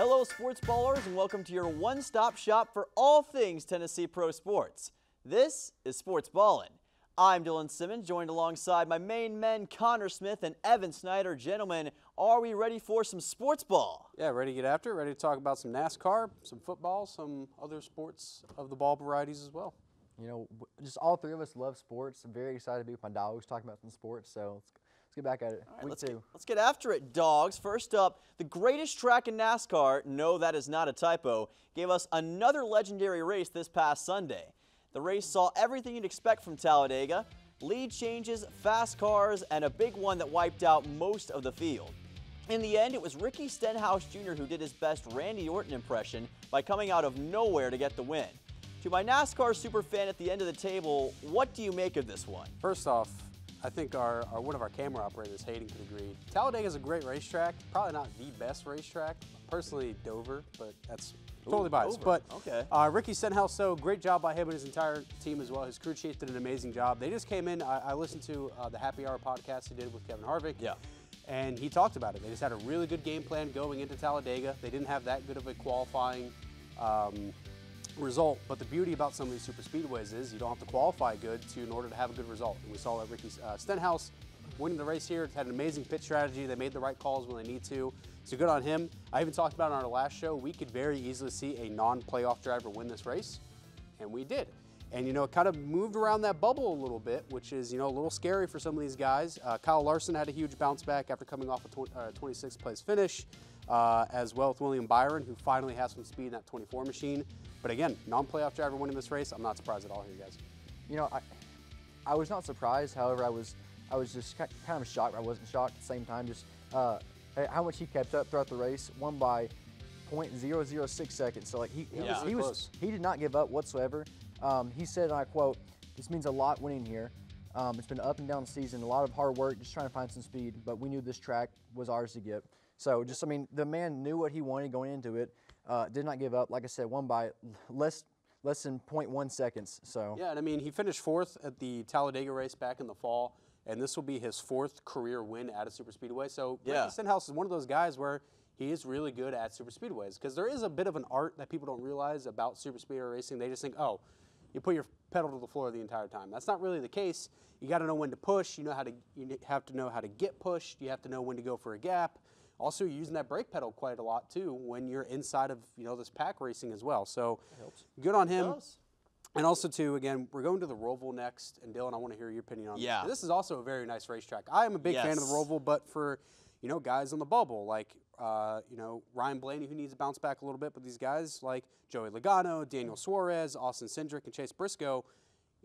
Hello, sports ballers, and welcome to your one-stop shop for all things Tennessee pro sports. This is Sports Ballin. I'm Dylan Simmons, joined alongside my main men Connor Smith and Evan Snyder. Gentlemen, are we ready for some sports ball? Yeah, ready to get after it, ready to talk about some NASCAR, some football, some other sports of the ball varieties as well. You know, just all three of us love sports. I'm very excited to be with my dogs talking about some sports, so let's get back at it. All right, let's get after it, dogs. First up, the greatest track in NASCAR, no, that is not a typo, gave us another legendary race this past Sunday. The race saw everything you'd expect from Talladega: lead changes, fast cars, and a big one that wiped out most of the field. In the end, it was Ricky Stenhouse Jr. who did his best Randy Orton impression by coming out of nowhere to get the win. To my NASCAR superfan at the end of the table, what do you make of this one? First off, I think one of our camera operators, Hayden, could agree. Talladega is a great racetrack, probably not the best racetrack. Personally, Dover, but that's totally biased. Dover. But okay. Ricky Stenhouse, so great job by him and his entire team as well. His crew chief did an amazing job. They just came in. I listened to the Happy Hour podcast he did with Kevin Harvick. Yeah. And he talked about it. They just had a really good game plan going into Talladega. They didn't have that good of a qualifying result, but the beauty about some of these super speedways is you don't have to qualify good in order to have a good result. And we saw that Ricky Stenhouse winning the race here. Had an amazing pit strategy. They made the right calls when they need to. So good on him. I even talked about it on our last show. We could very easily see a non-playoff driver win this race, and we did. And, you know, it kind of moved around that bubble a little bit, which is, you know, a little scary for some of these guys. Kyle Larson had a huge bounce back after coming off a 26th place finish, as well with William Byron, who finally has some speed in that 24 machine. But again, non-playoff driver winning this race, I'm not surprised at all here, guys. You know, I was not surprised. However, I was just kind of shocked. I wasn't shocked at the same time. Just how much he kept up throughout the race. Won by 0.006 seconds. So like he did not give up whatsoever. He said, and I quote, "This means a lot winning here. It's been an up and down season, a lot of hard work, just trying to find some speed. But we knew this track was ours to get." So just, I mean, the man knew what he wanted going into it. Did not give up. Like I said, won by less than 0.1 seconds. So yeah, and I mean, he finished 4th at the Talladega race back in the fall, and this will be his 4th career win at a super speedway. So yeah, Ricky Stenhouse is one of those guys where he is really good at super speedways, because there is a bit of an art that people don't realize about super speedway racing. They just think, oh, you put your pedal to the floor the entire time. That's not really the case. You got to know when to push. You have to know how to get pushed. You have to know when to go for a gap. Also, you're using that brake pedal quite a lot too when you're inside of, you know, this pack racing as well. So good on him. And also too, again, we're going to the Roval next, and Dylan, I want to hear your opinion on this. Yeah. This is also a very nice racetrack. I am a big fan of the Roval, but for, you know, guys on the bubble like you know, Ryan Blaney, who needs to bounce back a little bit, but these guys like Joey Logano, Daniel Suarez, Austin Cindric, and Chase Briscoe,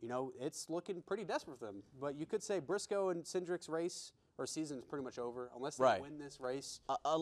you know, it's looking pretty desperate for them. But you could say Briscoe and Cindric's race or season is pretty much over unless they win this race.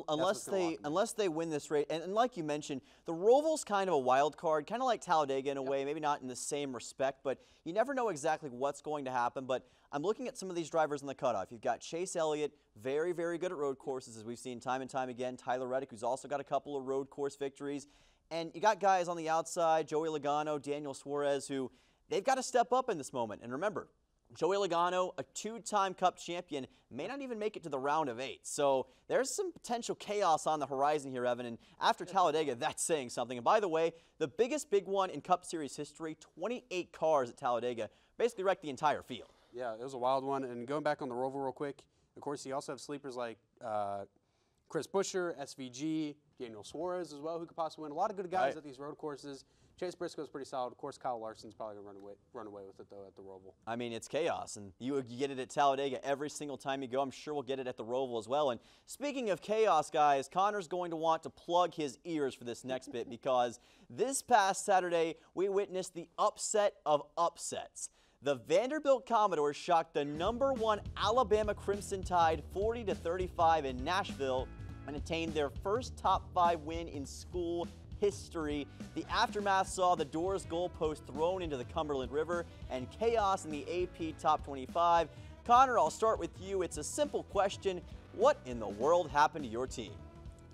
Unless they win this race, and like you mentioned, the Roval's kind of a wild card, kind of like Talladega in a way, maybe not in the same respect, but you never know exactly what's going to happen. But I'm looking at some of these drivers in the cutoff. You've got Chase Elliott, very, very good at road courses, as we've seen time and time again. Tyler Reddick, who's also got a couple of road course victories. And you got guys on the outside, Joey Logano, Daniel Suarez, who they've got to step up in this moment. And remember, Joey Logano, a 2-time Cup champion, may not even make it to the round of 8. So there's some potential chaos on the horizon here, Evan. And after Talladega, that's saying something. And by the way, the biggest big one in Cup Series history, 28 cars at Talladega, basically wrecked the entire field. Yeah, it was a wild one. And going back on the Roval real quick, of course, you also have sleepers like Chris Buescher, SVG, Daniel Suarez as well, who could possibly win. A lot of good guys at these road courses. Chase Briscoe's pretty solid. Of course, Kyle Larson's probably going to run away with it, though, at the Roval. I mean, it's chaos, and you get it at Talladega every single time you go. I'm sure we'll get it at the Roval as well. And speaking of chaos, guys, Connor's going to want to plug his ears for this next bit, because this past Saturday, we witnessed the upset of upsets. The Vanderbilt Commodores shocked the #1 Alabama Crimson Tide 40-35 in Nashville and attained their first top 5 win in school history. The aftermath saw the Doors goalpost thrown into the Cumberland River and chaos in the AP Top 25. Connor, I'll start with you. It's a simple question. What in the world happened to your team?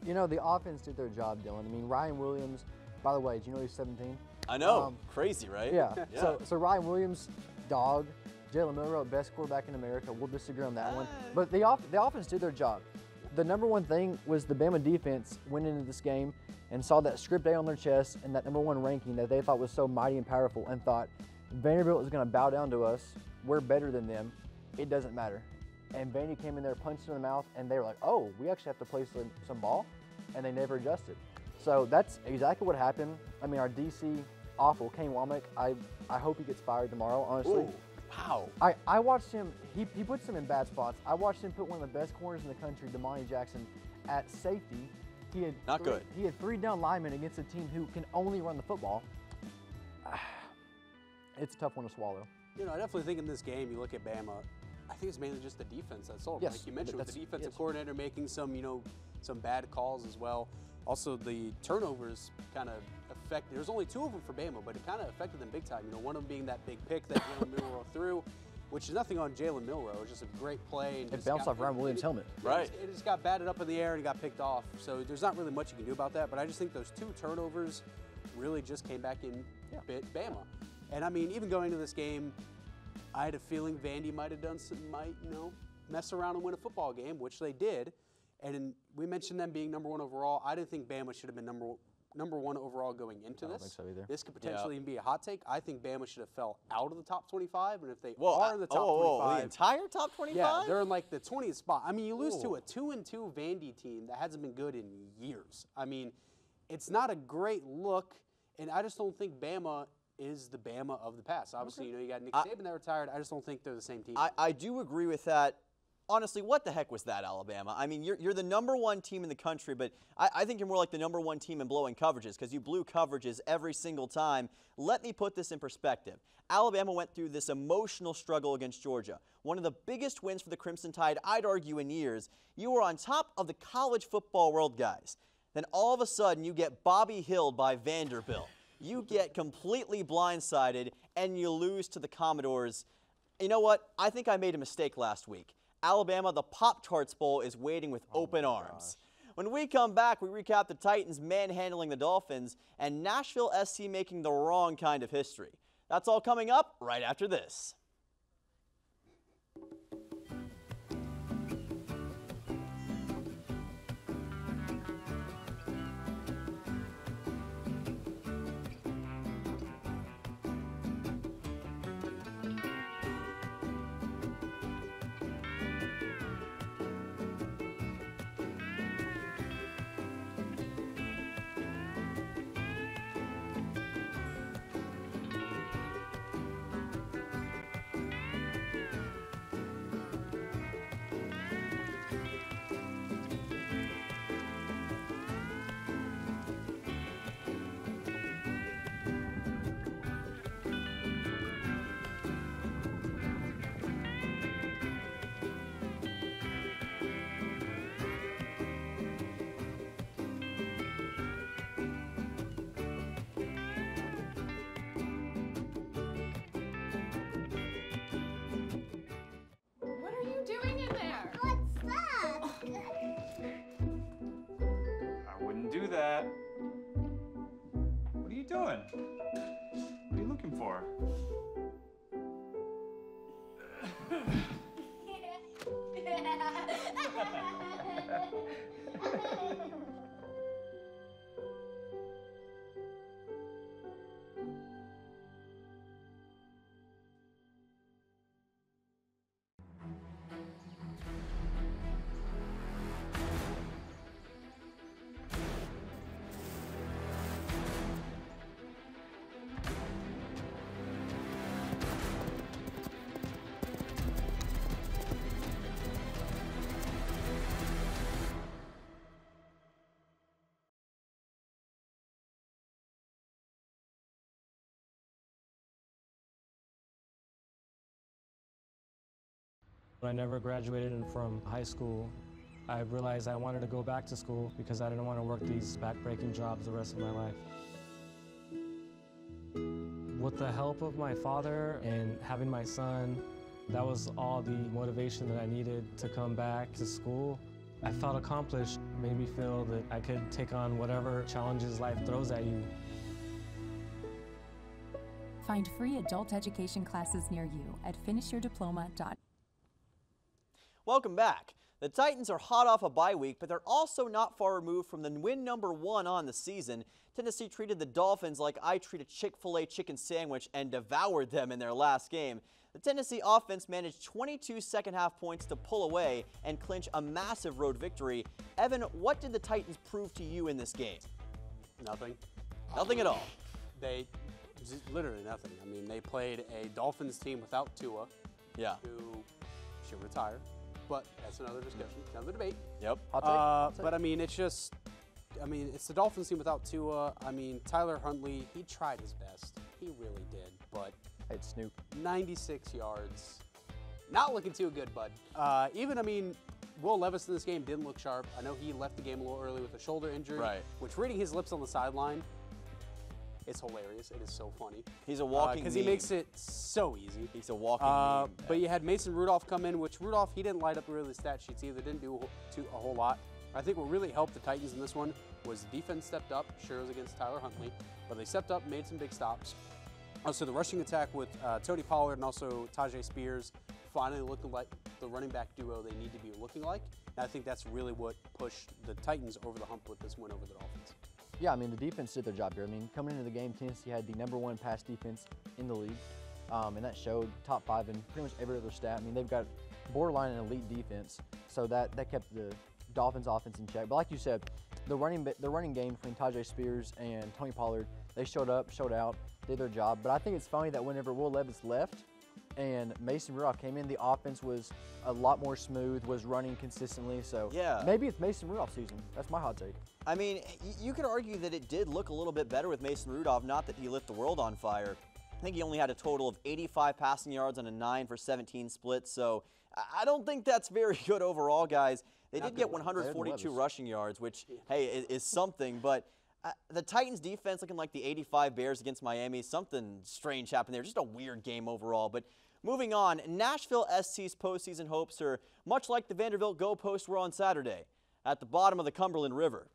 You know, the offense did their job, Dylan. I mean, Ryan Williams, by the way, do you know he's 17? I know. Crazy, right? Yeah. So Ryan Williams, dog. Jalen Milroe, best quarterback in America. We'll disagree on that one. But the offense did their job. the number one thing was the Bama defense went into this game and saw that script A on their chest and that number one ranking that they thought was so mighty and powerful and thought Vanderbilt is going to bow down to us. We're better than them. It doesn't matter. And Vandy came in there, punched in the mouth, and they were like, oh, we actually have to play some ball, and they never adjusted. So that's exactly what happened. I mean, our DC, awful, Kane Womack, I hope he gets fired tomorrow, honestly. Ooh, wow. I watched him, he puts him in bad spots. I watched him put one of the best corners in the country, Damani Jackson, at safety. He had good. He had 3 down linemen against a team who can only run the football. It's a tough one to swallow. You know, I definitely think in this game, you look at Bama, I think it's mainly just the defense that sold. Yes, Like you mentioned, with the defensive yes. coordinator making some, some bad calls as well. Also, the turnovers kind of affected. There's only 2 of them for Bama, but it kind of affected them big time. One of them being that big pick that Jalen Milroe threw, which is nothing on Jalen Milroe. It was just a great play. And It bounced off Ryan Williams' helmet. Right. It just got batted up in the air and got picked off. So there's not really much you can do about that. But I just think those 2 turnovers really just came back in bit Bama. And I mean, even going into this game, I had a feeling Vandy might have done some, mess around and win a football game, which they did. And we mentioned them being number 1 overall. I didn't think Bama should have been number 1 overall going into this. I don't think so either. This could potentially even be a hot take. I think Bama should have fell out of the top 25, and if they are in the top 25, the entire top 25? yeah, they're in like the 20th spot. I mean, you lose to a 2-2 Vandy team that hasn't been good in years. I mean, it's not a great look, and I just don't think Bama is the Bama of the past. Obviously, you got Nick Saban that retired. I just don't think they're the same team. I do agree with that. Honestly, what the heck was that, Alabama? I mean, you're the number 1 team in the country, but I think you're more like the number 1 team in blowing coverages because you blew coverages every single time. Let me put this in perspective. Alabama went through this emotional struggle against Georgia. One of the biggest wins for the Crimson Tide, I'd argue, in years. You were on top of the college football world, guys. Then all of a sudden, you get Bobby Hilled by Vanderbilt. You get completely blindsided, and you lose to the Commodores. You know what? I think I made a mistake last week. Alabama, the Pop-Tarts Bowl is waiting with open arms. When we come back, we recap the Titans manhandling the Dolphins and Nashville SC making the wrong kind of history. That's all coming up right after this. Do that. What are you doing? What are you looking for? When I never graduated from high school, I realized I wanted to go back to school because I didn't want to work these back-breaking jobs the rest of my life. With the help of my father and having my son, that was all the motivation that I needed to come back to school. I felt accomplished, made me feel that I could take on whatever challenges life throws at you. Find free adult education classes near you at finishyourdiploma.com. Welcome back. The Titans are hot off a bye week, but they're also not far removed from the win #1 on the season. Tennessee treated the Dolphins like I treat a Chick-fil-A chicken sandwich and devoured them in their last game. The Tennessee offense managed 22 second-half points to pull away and clinch a massive road victory. Evan, what did the Titans prove to you in this game? Nothing. Nothing at all. Literally nothing. I mean, they played a Dolphins team without Tua, Yeah. who should retire. But that's another discussion, another debate. Yep. Hot take. But I mean, it's the Dolphins team without Tua. I mean, Tyler Huntley, he tried his best. He really did. But Hey, Snoop. 96 yards, not looking too good, bud. Will Levis in this game didn't look sharp. I know he left the game a little early with a shoulder injury. Right. Which, reading his lips on the sideline, it's hilarious. It is so funny. He's a walking because meme. he makes it so easy. He's a walking meme. But you had Mason Rudolph come in, which Rudolph, he didn't light up really the stat sheets either. Didn't do a whole lot. I think what really helped the Titans in this one was the defense stepped up. Sure, it was against Tyler Huntley, but they stepped up, made some big stops. Also, the rushing attack with Tony Pollard and also Tajay Spears finally looking like the running back duo they need to be looking like. And I think that's really what pushed the Titans over the hump with this win over the Dolphins. Yeah, I mean, the defense did their job here. I mean, coming into the game, Tennessee had the #1 pass defense in the league, and that showed top 5 in pretty much every other stat. I mean, they've got borderline an elite defense, so that kept the Dolphins' offense in check. But like you said, the running game between Tajay Spears and Tony Pollard, they showed up, showed out, did their job. But I think it's funny that whenever Will Levis left and Mason Rudolph came in, the offense was a lot more smooth, was running consistently. So Yeah. maybe it's Mason Rudolph's season. That's my hot take. I mean, you could argue that it did look a little bit better with Mason Rudolph, not that he lit the world on fire. I think he only had a total of 85 passing yards on a 9 for 17 split, so I don't think that's very good overall, guys. They did get 142 rushing yards, which, hey, is something, but the Titans defense looking like the 85 Bears against Miami, something strange happened there. Just a weird game overall. But moving on, Nashville SC's postseason hopes are much like the Vanderbilt Go Post were on Saturday, at the bottom of the Cumberland River.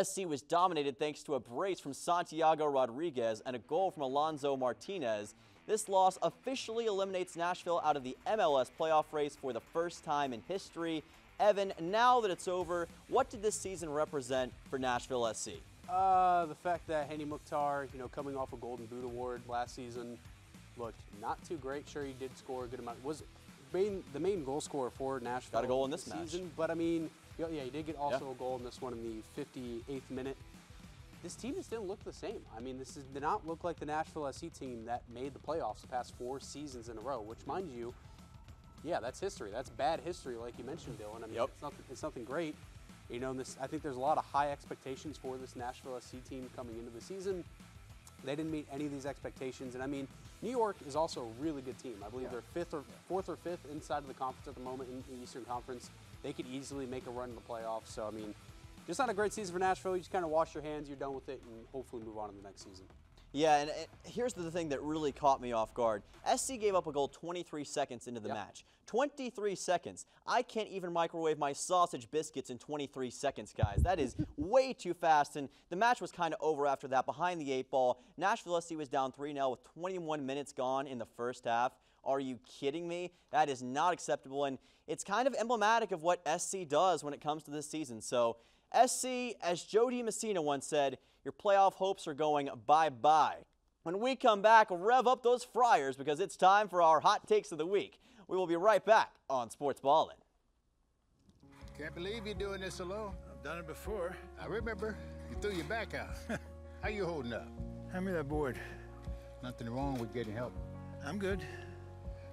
SC was dominated thanks to a brace from Santiago Rodriguez and a goal from Alonzo Martinez. This loss officially eliminates Nashville out of the MLS playoff race for the first time in history. Evan, now that it's over, what did this season represent for Nashville SC? The fact that Hani Mukhtar, coming off a Golden Boot award last season, looked not too great. Sure, he did score a good amount. Was the main goal scorer for Nashville. Got a goal in this season, match. But I mean, yeah, he did get also a goal in this one in the 58th minute. This team just didn't look the same. I mean, this did not look like the Nashville SC team that made the playoffs the past 4 seasons in a row, which, mind you, yeah, that's history. That's bad history, like you mentioned, Dylan. I mean, it's nothing great. I think there's a lot of high expectations for this Nashville SC team coming into the season. They didn't meet any of these expectations. And I mean, New York is also a really good team. I believe they're 4th or 5th inside of the conference at the moment in the Eastern Conference. They could easily make a run in the playoffs. So, I mean, just not a great season for Nashville. You just kind of wash your hands, you're done with it, and hopefully move on to the next season. Yeah, and here's the thing that really caught me off guard. SC gave up a goal 23 seconds into the match. 23 seconds. I can't even microwave my sausage biscuits in 23 seconds, guys. That is way too fast, and the match was kind of over after that. Behind the 8 ball, Nashville SC was down 3-0 with 21 minutes gone in the first half. Are you kidding me? That is not acceptable, and it's kind of emblematic of what SC does when it comes to this season. So, SC, as Joe DiMessina once said, your playoff hopes are going bye-bye. When we come back, rev up those fryers because it's time for our hot takes of the week. We will be right back on Sportsballin. Can't believe you're doing this alone. I've done it before. I remember you threw your back out. How you holding up? Hand me that board. Nothing wrong with getting help. I'm good.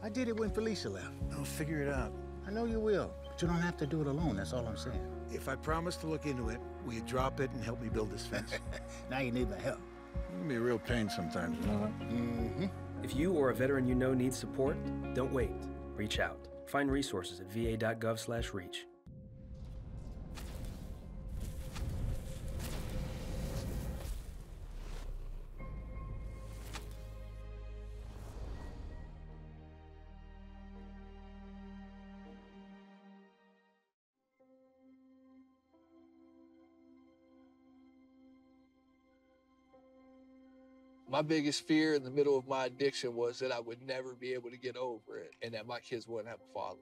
I did it when Felicia left. I'll figure it out. I know you will, but you don't have to do it alone. That's all I'm saying. If I promise to look into it, will you drop it and help me build this fence? Now you need my help. It can be a real pain sometimes, you know that? Mm-hmm. If you or a veteran you know needs support, don't wait. Reach out. Find resources at va.gov/reach. My biggest fear in the middle of my addiction was that I would never be able to get over it and that my kids wouldn't have a father.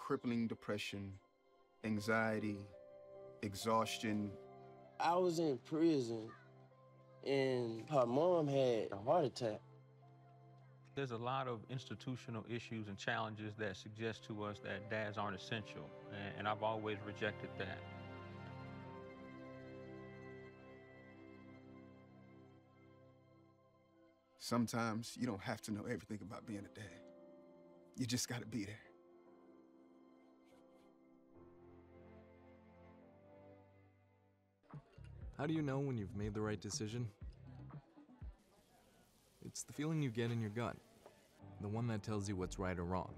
crippling depression, anxiety, exhaustion. I was in prison, and her mom had a heart attack. There's a lot of institutional issues and challenges that suggest to us that dads aren't essential, and I've always rejected that. Sometimes you don't have to know everything about being a dad. You just gotta be there. How do you know when you've made the right decision? It's the feeling you get in your gut. The one that tells you what's right or wrong.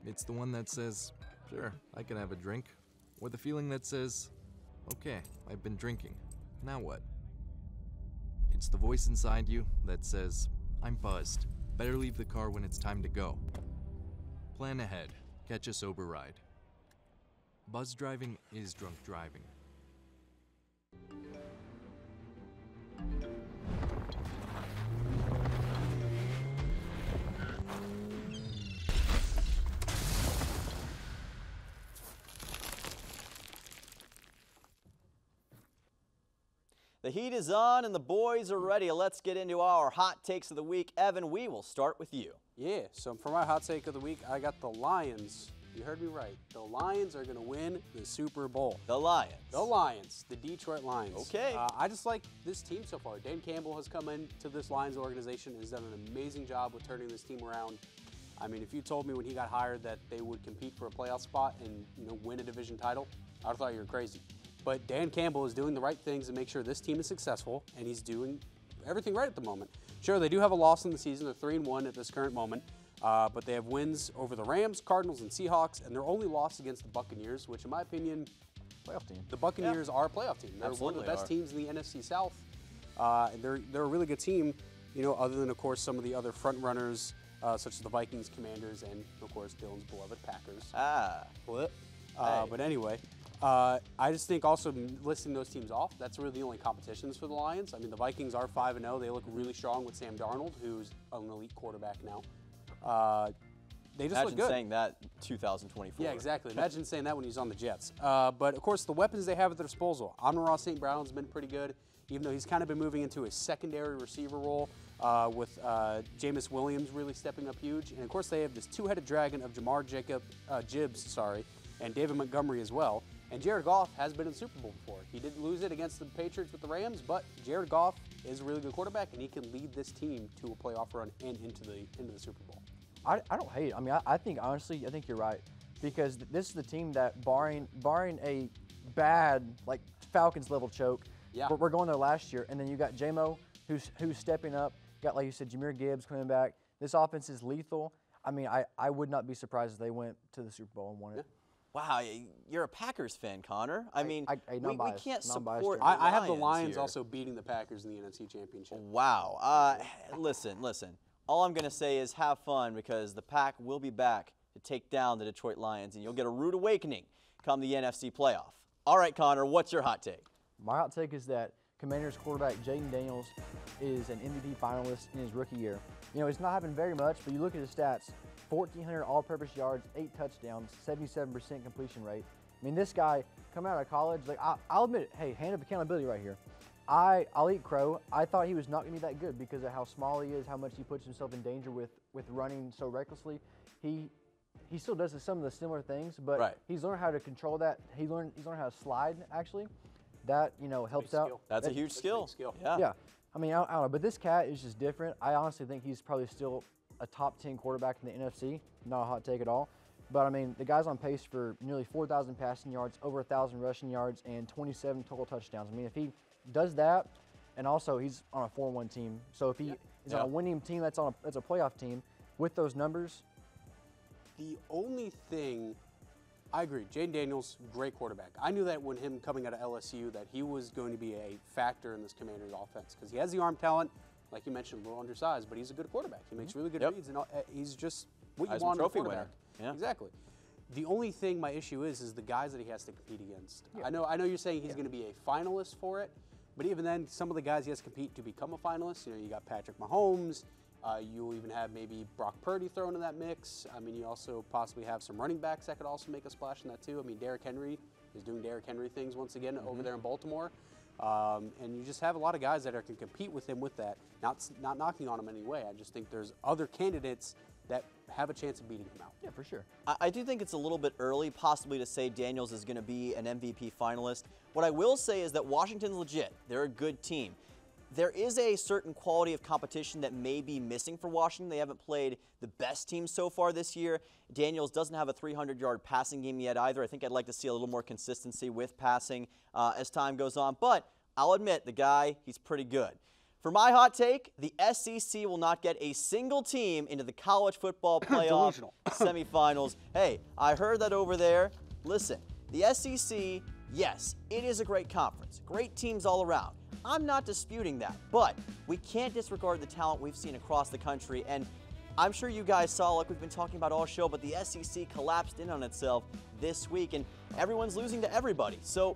It's the one that says, sure, I can have a drink. Or the feeling that says, okay, I've been drinking. Now what? It's the voice inside you that says, I'm buzzed. Better leave the car when it's time to go. Plan ahead. Catch a sober ride. Buzz driving is drunk driving. The heat is on and the boys are ready. Let's get into our hot takes of the week. Evan, we will start with you. Yeah, so for my hot take of the week, I got the Lions. You heard me right. The Lions are going to win the Super Bowl. The Lions. The Lions. The Detroit Lions. Okay. I just like this team so far. Dan Campbell has come into this Lions organization and has done an amazing job with turning this team around. I mean, if you told me when he got hired that they would compete for a playoff spot and win a division title, I would have thought you were crazy. But Dan Campbell is doing the right things to make sure this team is successful, and he's doing everything right at the moment. Sure, they do have a loss in the season. They're 3-1 at this current moment. But they have wins over the Rams, Cardinals, and Seahawks, and their only loss against the Buccaneers, which in my opinion, playoff team. The Buccaneers are a playoff team. They're one of the best teams in the NFC South. They're a really good team, other than, of course, some of the other front runners, such as the Vikings, Commanders, and, of course, Dylan's beloved Packers. What? But anyway, I just think also listing those teams off, that's really the only competitions for the Lions. I mean, the Vikings are 5-0. They look really strong with Sam Darnold, who's an elite quarterback now. They just look good. Imagine saying that 2024. Yeah, exactly. Imagine saying that when he's on the Jets. But, of course, the weapons they have at their disposal. Amon-Ra St. Brown's been pretty good, even though he's kind of been moving into a secondary receiver role with Jameis Williams really stepping up huge. And, of course, they have this two-headed dragon of Gibbs, and David Montgomery as well. And Jared Goff has been in the Super Bowl before. He did lose it against the Patriots with the Rams, but Jared Goff is a really good quarterback, and he can lead this team to a playoff run and into the Super Bowl. I don't hate it. I mean, I think, honestly, I think you're right. Because this is the team that, barring a bad, like, Falcons-level choke, we're going there last year. And then you got J-Mo, who's stepping up. You got, like you said, Jahmyr Gibbs coming back. This offense is lethal. I mean, I would not be surprised if they went to the Super Bowl and won it. Wow, you're a Packers fan, Connor. I mean, we can't support the I have the Lions Lions here. also beating the Packers in the NFC Championship. Wow. Listen. All I'm going to say is have fun because the Pack will be back to take down the Detroit Lions, and you'll get a rude awakening come the NFC playoff. All right, Connor, what's your hot take? My hot take is that Commanders quarterback Jaden Daniels is an MVP finalist in his rookie year. He's not having very much, but you look at his stats. 1,400 all-purpose yards, 8 touchdowns, 77% completion rate. I mean, this guy coming out of college, like I'll admit it, hey, hand of accountability right here. I'll eat crow. I thought he was not going to be that good because of how small he is, how much he puts himself in danger with running so recklessly. He still does some of the similar things, but he's learned how to control that. He's learned how to slide, actually. That, helps out. That's a huge skill. Yeah. I mean, I don't know, but this cat is just different. I honestly think he's probably still a top 10 quarterback in the NFC. Not a hot take at all. But, I mean, the guy's on pace for nearly 4,000 passing yards, over 1,000 rushing yards, and 27 total touchdowns. I mean, if he does that, and also he's on a 4-1 team. So if he is on a winning team that's a playoff team with those numbers. The only thing, I agree, Jaden Daniels, great quarterback. I knew that when him coming out of LSU that he was going to be a factor in this Commanders offense because he has the arm talent. Like you mentioned, a little undersized, but he's a good quarterback. He makes really good reads, and he's just what you want in a quarterback. Yeah. Exactly. The only thing my issue is the guys that he has to compete against. Yeah. I know you're saying he's going to be a finalist for it, but even then, some of the guys he has to compete to become a finalist. You got Patrick Mahomes, You'll even have maybe Brock Purdy thrown in that mix. I mean, you also possibly have some running backs that could also make a splash in that too. I mean, Derrick Henry is doing Derrick Henry things once again over there in Baltimore. And you just have a lot of guys that can compete with him with that. Not knocking on him anyway. I just think there's other candidates that have a chance of beating him out. Yeah, for sure. I do think it's a little bit early possibly to say Daniels is going to be an MVP finalist. What I will say is that Washington's legit. They're a good team. There is a certain quality of competition that may be missing for Washington. They haven't played the best team so far this year. Daniels doesn't have a 300-yard passing game yet either. I think I'd like to see a little more consistency with passing as time goes on. But I'll admit, the guy, he's pretty good. For my hot take, the SEC will not get a single team into the college football playoff semifinals. Hey, I heard that over there. Listen, the SEC, yes, it is a great conference. Great teams all around. I'm not disputing that, but we can't disregard the talent we've seen across the country. And I'm sure you guys saw, like we've been talking about all show, but the SEC collapsed in on itself this week, and everyone's losing to everybody. So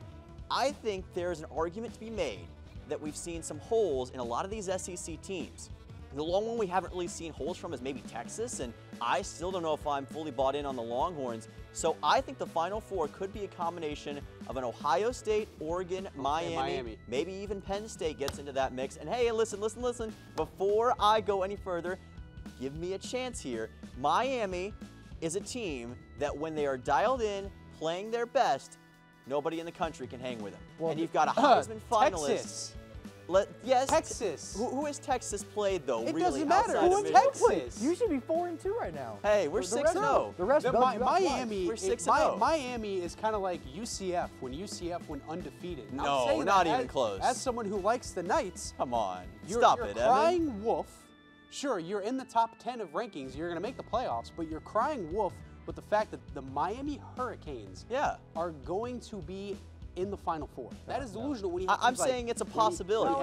I think there's an argument to be made that we've seen some holes in a lot of these SEC teams. The long one we haven't really seen holes from is maybe Texas, and I still don't know if I'm fully bought in on the Longhorns. So I think the Final Four could be a combination of an Ohio State, Oregon, Miami, maybe even Penn State gets into that mix. And hey, listen, before I go any further, give me a chance here. Miami is a team that when they are dialed in, playing their best, nobody in the country can hang with them. Well, and you've got a Heisman finalist. Texas. Yes. Texas. Who has Texas played, though, It really? doesn't matter. outside Who's of Texas? You should be 4-2 right now. Hey, we're 6-0. The rest Miami, We're 6-0. Miami is kind of like UCF when UCF went undefeated. And I'm No, saying not that even close. As someone who likes the Knights, Come on. you're Stop it, crying Evan. wolf. Sure, you're in the top 10 of rankings. You're going to make the playoffs, but you're crying wolf with the fact that the Miami Hurricanes are going to be in the Final Four. That is delusional. When you have I'm teams saying it's a possibility.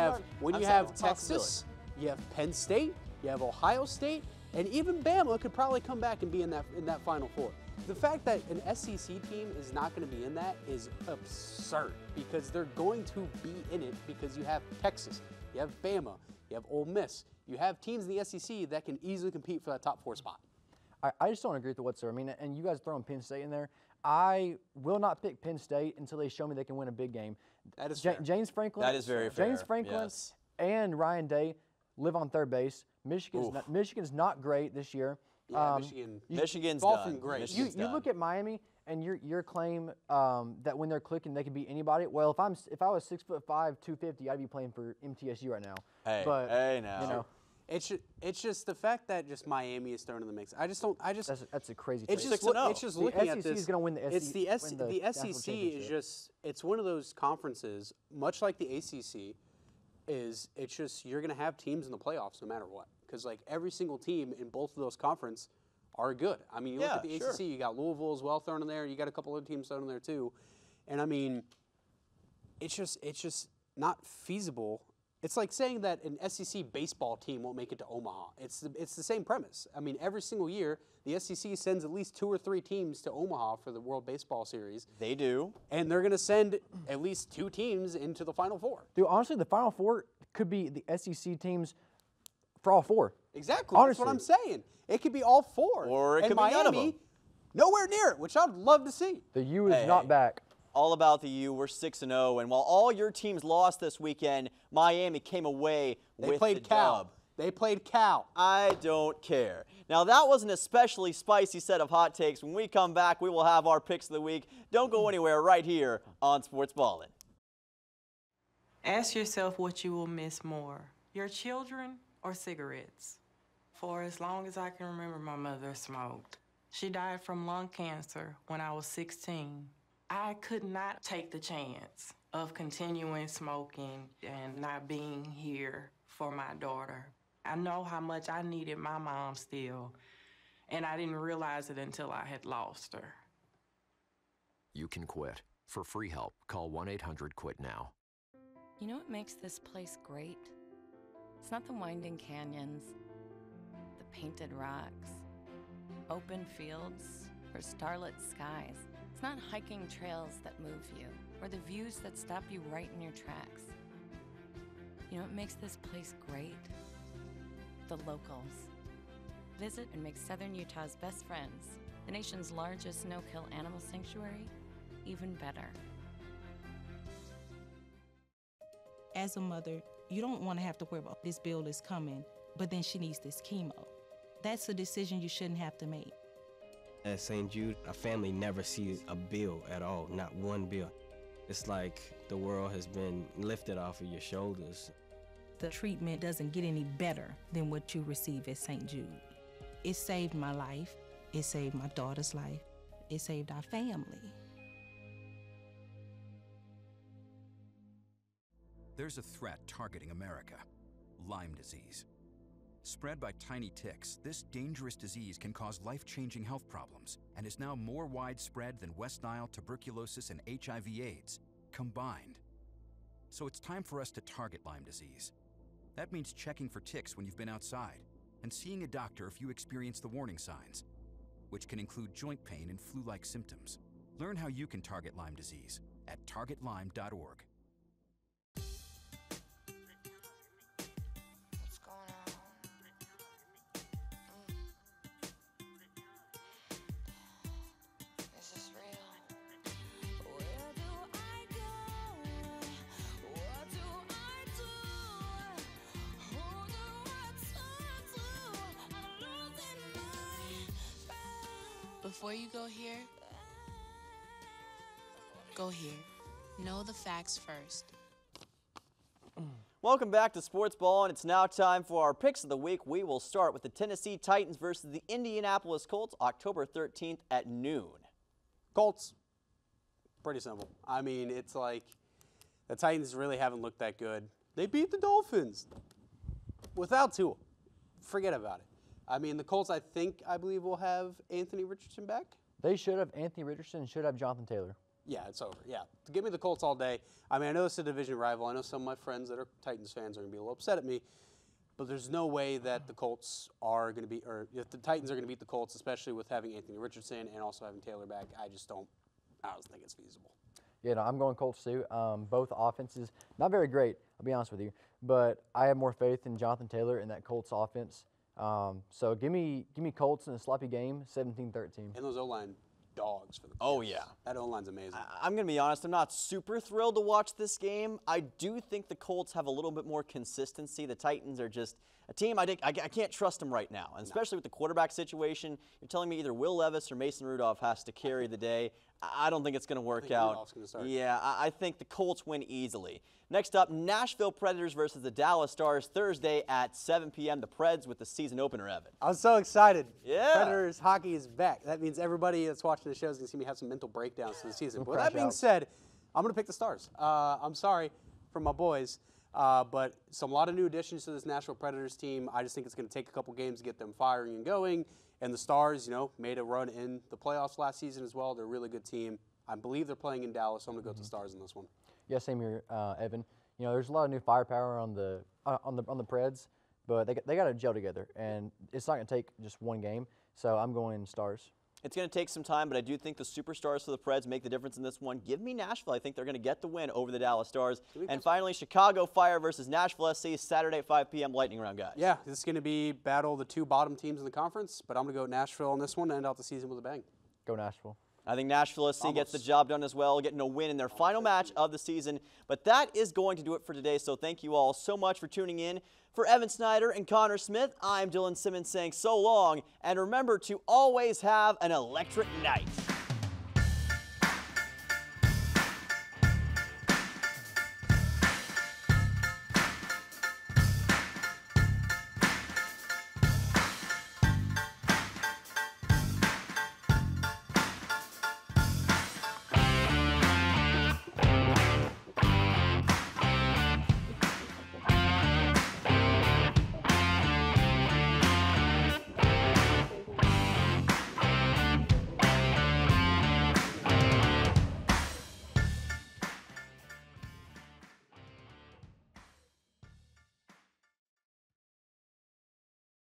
When you have Texas, you have Penn State, you have Ohio State, and even Bama could probably come back and be in that Final Four. The fact that an SEC team is not going to be in that is absurd because they're going to be in it because you have Texas, you have Bama, you have Ole Miss, you have teams in the SEC that can easily compete for that top 4 spot. I just don't agree with it whatsoever. I mean, and you guys throwing Penn State in there. I will not pick Penn State until they show me they can win a big game. That is fair. James Franklin. That is very fair. James Franklin and Ryan Day live on third base. Michigan's not great this year. Yeah, Michigan's golfing done. great. You look at Miami and your claim that when they're clicking they can beat anybody. Well, if I was 6'5", 250, I'd be playing for MTSU right now. Hey, but, hey now. You know, It's just the fact that just Miami is thrown in the mix. That's a crazy. It's just looking at this. The SEC is going to win the SEC. The SEC is just it's one of those conferences, much like the ACC, it's just you're going to have teams in the playoffs no matter what because like every single team in both of those conferences are good. I mean, you look at the ACC, you got Louisville as well thrown in there. You got a couple other teams thrown in there too, and I mean, it's just not feasible. It's like saying that an SEC baseball team won't make it to Omaha. It's the same premise. I mean, every single year, the SEC sends at least 2 or 3 teams to Omaha for the World Baseball Series. They do. And they're going to send at least 2 teams into the Final Four. Dude, honestly, the Final Four could be the SEC teams for all 4. Exactly. Honestly. That's what I'm saying. It could be all 4. Or it could Miami, be none of them. Nowhere near it, which I'd love to see. The U is not back. All about the U. We're 6-0, and while all your teams lost this weekend, Miami came away with the dub. They played Cal. I don't care. Now, that was an especially spicy set of hot takes. When we come back, we will have our picks of the week. Don't go anywhere right here on Sportsballin. Ask yourself what you will miss more, your children or cigarettes. For as long as I can remember, my mother smoked. She died from lung cancer when I was 16. I could not take the chance of continuing smoking and not being here for my daughter. I know how much I needed my mom still, and I didn't realize it until I had lost her. You can quit. For free help, call 1-800-QUIT-NOW. You know what makes this place great? It's not the winding canyons, the painted rocks, open fields, or starlit skies. It's not hiking trails that move you, or the views that stop you right in your tracks. You know what makes this place great? the locals. Visit and make Southern Utah's best friends, the nation's largest no-kill animal sanctuary, even better. As a mother, you don't want to have to worry about this bill is coming, but then she needs this chemo. That's a decision you shouldn't have to make. At St. Jude, a family never sees a bill at all, not one bill. It's like the world has been lifted off of your shoulders. The treatment doesn't get any better than what you receive at St. Jude. It saved my life. It saved my daughter's life. It saved our family. There's a threat targeting America: Lyme disease. Spread by tiny ticks, this dangerous disease can cause life-changing health problems and is now more widespread than West Nile, tuberculosis, and HIV/AIDS combined. So it's time for us to target Lyme disease. That means checking for ticks when you've been outside and seeing a doctor if you experience the warning signs, which can include joint pain and flu-like symptoms. Learn how you can target Lyme disease at targetlyme.org. Before you go here, go here. Know the facts first. Welcome back to Sports Ball, and it's now time for our picks of the week. We will start with the Tennessee Titans versus the Indianapolis Colts, October 13th at noon. Colts. Pretty simple. I mean, it's like the Titans really haven't looked that good. They beat the Dolphins without Tua. Forget about it. I mean, the Colts, I believe, will have Anthony Richardson back. They should have Anthony Richardson, should have Jonathan Taylor. Yeah, it's over. Yeah. Give me the Colts all day. I mean, I know it's a division rival. I know some of my friends that are Titans fans are going to be a little upset at me, but there's no way that the Colts are going to be, or if the Titans are going to beat the Colts, especially with having Anthony Richardson and also having Taylor back. I don't think it's feasible. Yeah, no, I'm going Colts too. Both offenses, not very great, I'll be honest with you, but I have more faith in Jonathan Taylor in that Colts offense. So give me Colts in a sloppy game, 17-13. And those O-line dogs for the Colts. Oh, yeah. That O-line's amazing. I'm going to be honest, I'm not super thrilled to watch this game. I do think the Colts have a little bit more consistency. The Titans are just a team I can't trust them right now, and especially with the quarterback situation. You're telling me either Will Levis or Mason Rudolph has to carry the day. I don't think it's going to work out. Rudolph's gonna start. Yeah, I think the Colts win easily. Next up, Nashville Predators versus the Dallas Stars, Thursday at 7 p.m. The Preds with the season opener, Evan. I'm so excited. Yeah. Predators hockey is back. That means everybody that's watching the show is going to see me have some mental breakdowns for the season. But with that being said, I'm going to pick the Stars. I'm sorry for my boys, but a lot of new additions to this Nashville Predators team. I just think it's going to take a couple games to get them firing and going. And the Stars, made a run in the playoffs last season as well. They're a really good team. I believe they're playing in Dallas, so I'm going to go with the Stars in this one. Yeah, same here, Evan. There's a lot of new firepower on the Preds, but they got to gel together, and it's not going to take just one game. So I'm going Stars. It's going to take some time, but I do think the superstars for the Preds make the difference in this one. Give me Nashville. I think they're going to get the win over the Dallas Stars. And finally, Chicago Fire versus Nashville SC, Saturday at 5 p.m. Lightning round, guys. Yeah, this is going to be battle the two bottom teams in the conference, but I'm going to go with Nashville on this one to end out the season with a bang. Go Nashville. I think Nashville SC gets the job done as well, getting a win in their final match of the season. But that is going to do it for today, so thank you all so much for tuning in. For Evan Snyder and Connor Smith, I'm Dylan Simmons saying so long, and remember to always have an electric night.